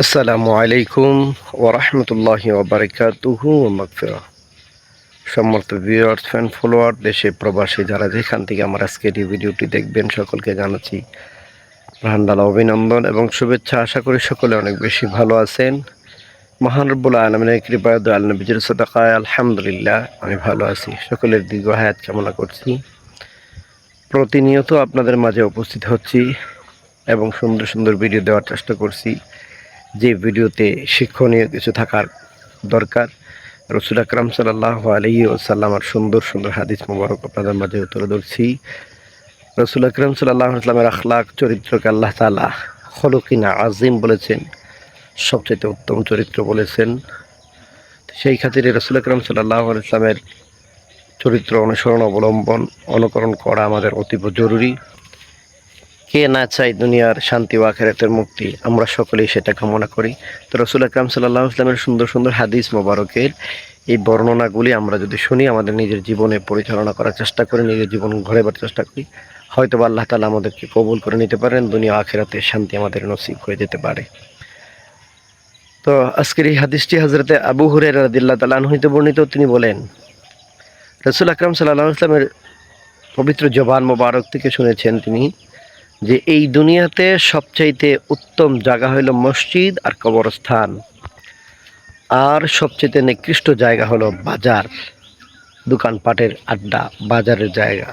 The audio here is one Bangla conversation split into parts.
আসসালামু আলাইকুম ওয়া রাহমাতুল্লাহি ওয়া বারাকাতুহু ওয়া মাগফিরাহ। সম্মানিত ভিউয়ার্স, ফ্যান ফলোয়ার, দেশে প্রবাসী যারা যেখান থেকে আমার আজকের এই ভিডিওটি দেখবেন সকলকে জানাচ্ছি প্রাণঢালা অভিনন্দন এবং শুভেচ্ছা। আশা করি সকলে অনেক বেশি ভালো আছেন। মহান রব্বুল আলামিনের কৃপায় দয়াল নবীজির সাদাকায় আলহামদুলিল্লাহ আমি ভালো আছি। সকলের দীর্ঘ হায়াত কামনা করছি। প্রতিনিয়ত আপনাদের মাঝে উপস্থিত হচ্ছি এবং সুন্দর সুন্দর ভিডিও দেওয়ার চেষ্টা করছি, যে ভিডিওতে শিক্ষণীয় কিছু থাকার দরকার। রাসূল আকরাম সাল্লাল্লাহু আলাইহি ওয়াসাল্লামের সুন্দর সুন্দর হাদিস মোবারক আপনাদের মাঝে তুলে ধরছি। রাসূল আকরাম সাল্লাল্লাহু আলাইহি ওয়াসাল্লামের আখলাক চরিত্রকে আল্লাহ তাআলা খলুকিন আযীম বলেছেন, সবচেয়ে উত্তম চরিত্র বলেছেন। সেই খাতিরে রাসূল আকরাম সাল্লাল্লাহু আলাইহি ওয়াসাল্লামের চরিত্র অনুসরণ অবলম্বন অনুকরণ করা আমাদের অতীব জরুরি। কে না চাই দুনিয়ার শান্তি ও আখিরাতের মুক্তি, আমরা সকলেই সেটা কামনা করি। তো রাসূল আকরাম সাল্লাল্লাহু আলাইহি ওয়াসাল্লামের সুন্দর সুন্দর হাদিস মোবারকের এই বর্ণনাগুলি আমরা যদি শুনি, আমাদের নিজের জীবনে পরিচালনা করার চেষ্টা করি, নিজের জীবন গড়াবার চেষ্টা করি, হয়তো আল্লাহ তাআলা আমাদেরকে কবুল করে নিতে পারেন, দুনিয়া আখিরাতে শান্তি আমাদের নসিব হয়ে যেতে পারে। তো আজকের এই হাদিসটি হযরতে আবু হুরায়রা রাদিয়াল্লাহু তাআলা আনহু হতে বর্ণিত। তিনি বলেন, রাসূল আকরাম সাল্লাল্লাহু আলাইহি ওয়াসাল্লামের পবিত্র জবান মোবারক থেকে শুনেছেন তিনি যে এই দুনিয়াতে সবচাইতে উত্তম জায়গা হলো মসজিদ আর কবরস্থান, আর সবচেয়ে নিকৃষ্ট জায়গা হলো বাজার, দোকানপাটের আড্ডা, বাজারের জায়গা।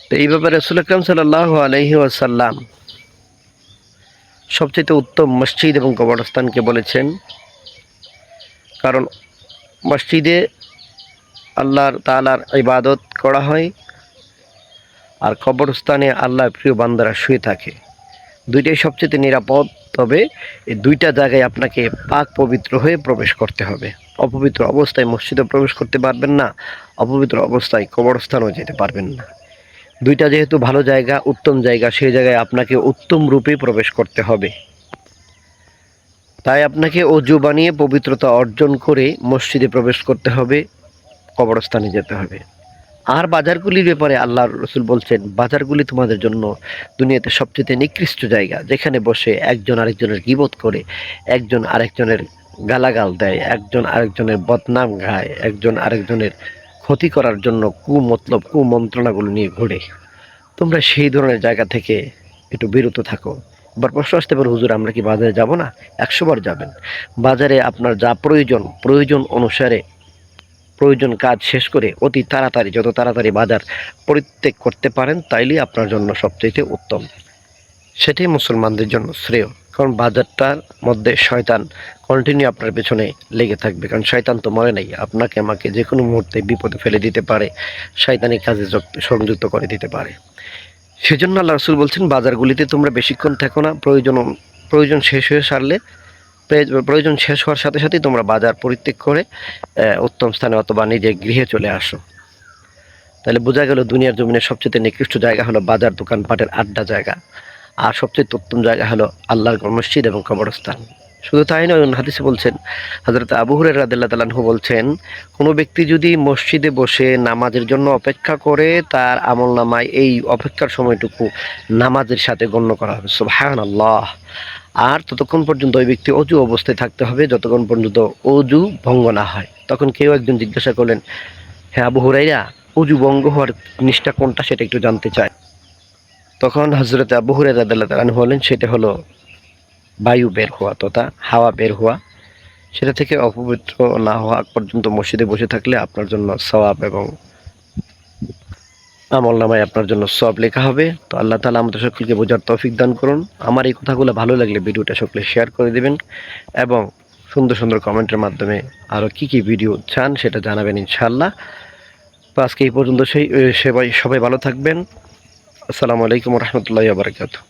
তো এই ব্যাপারে রাসূল আকরাম সাল্লাল্লাহু আলাইহি ওয়াসাল্লাম সবচেয়ে উত্তম মসজিদ এবং কবরস্থানকে বলেছেন, কারণ মসজিদে আল্লাহর তাআলার ইবাদত করা হয় আর কবরস্থানে আল্লাহর প্রিয় বান্দারা শুয়ে থাকে। দুইটাই সবচেয়ে নিরাপদ, তবে এই দুইটা জায়গায় আপনাকে পাক পবিত্র হয়ে প্রবেশ করতে হবে। অপবিত্র অবস্থায় মসজিদে প্রবেশ করতে পারবেন না, অপবিত্র অবস্থায় কবরস্থানেও যেতে পারবেন না। দুইটা যেহেতু ভালো জায়গা, উত্তম জায়গা, সেই জায়গায় আপনাকে উত্তম রূপে প্রবেশ করতে হবে। তাই আপনাকে ওযু বানিয়ে পবিত্রতা অর্জন করে মসজিদে প্রবেশ করতে হবে, কবরস্থানে যেতে হবে। আর বাজারগুলির ব্যাপারে আল্লাহর রাসূল বলছেন, বাজারগুলি তোমাদের জন্য দুনিয়াতে সবচেয়ে নিকৃষ্ট জায়গা, যেখানে বসে একজন আরেকজনের গীবত করে, একজন আরেকজনের গালাগাল দেয়, একজন আরেকজনের বদনাম গায়, একজন আরেকজনের ক্ষতি করার জন্য কুমন্ত্রণাগুলো নিয়ে ঘোরে। তোমরা সেই ধরনের জায়গা থেকে একটু বিরত থাকো। এবার প্রশ্ন আসতে পারে, হুজুর আমরা কি বাজারে যাব না? 100 বার যাবেন। বাজারে আপনার যা প্রয়োজন অনুসারে প্রয়োজন কাজ শেষ করে অতি তাড়াতাড়ি, যত তাড়াতাড়ি বাজার পরিত্যাগ করতে পারেন তাইলেই আপনার জন্য সবচেয়ে উত্তম। সেটাই মুসলমানদের জন্য শ্রেয়, কারণ বাজারটার মধ্যে শয়তান কন্টিনিউ আপনার পেছনে লেগে থাকবে, কারণ শয়তান তো মরে নাই, আপনাকে আমাকে যে কোনো মুহূর্তে বিপদে ফেলে দিতে পারে, শয়তানি কাজে সংযুক্ত করে দিতে পারে। সেজন্য আল্লাহ রাসূল বলছেন, বাজারগুলিতে তোমরা বেশিক্ষণ থেকো না, প্রয়োজন শেষ হওয়ার সাথে সাথেই তোমরা বাজার পরিত্যাগ করে উত্তম স্থানে অথবা নিজের গৃহে চলে আসো। তাহলে বোঝা গেল দুনিয়ার জমিনের সবচেয়ে নিকৃষ্ট জায়গা হলো বাজার, দোকানপাটের আড্ডা জায়গা, আর সবচেয়ে উত্তম জায়গা হলো আল্লাহর মসজিদ এবং কবরস্থান। শুধু তাই নয়, হাদিসে বলছেন, হযরত আবু হুরায়রা রাদিয়াল্লাহু তাআলা আনহু বলছেন, কোনো ব্যক্তি যদি মসজিদে বসে নামাজের জন্য অপেক্ষা করে, তার আমলনামায় এই অপেক্ষার সময়টুকু নামাজের সাথে গণ্য করা হবে। সুবহানাল্লাহ। আর ততক্ষণ পর্যন্ত ওই ব্যক্তি অজু অবস্থায় থাকতে হবে যতক্ষণ পর্যন্ত অজু ভঙ্গ না হয়। তখন কেউ একজন জিজ্ঞাসা করলেন, হ্যাঁ আবু হুরায়রা, অজু ভঙ্গ হওয়ার জিনিসটা কোনটা সেটা একটু জানতে চায়। তখন হযরত আবু হুরায়রা রাদিয়াল্লাহু তাআলা আনহু বলেন, সেটা হলো বায়ু বের হওয়া তথা হাওয়া বের হওয়া। সেটা থেকে অপবিত্র না হওয়া পর্যন্ত মসজিদে বসে থাকলে আপনার জন্য সওয়াব এবং আমলনামায় আপনার জন্য সওয়াব লেখা হবে। তো আল্লাহ তাআলা আমাদের সকলকে বোঝার তৌফিক দান করুন। আমার এই কথাগুলো ভালো লাগলে ভিডিওটা সকলে শেয়ার করে দিবেন এবং সুন্দর সুন্দর কমেন্টের মাধ্যমে আরও কী ভিডিও চান সেটা জানাবেন ইনশাআল্লাহ। তো আজকে এই পর্যন্ত সবাই ভালো থাকবেন। আসসালামু আলাইকুম ওয়া রাহমাতুল্লাহি ওয়া বারাকাতুহু।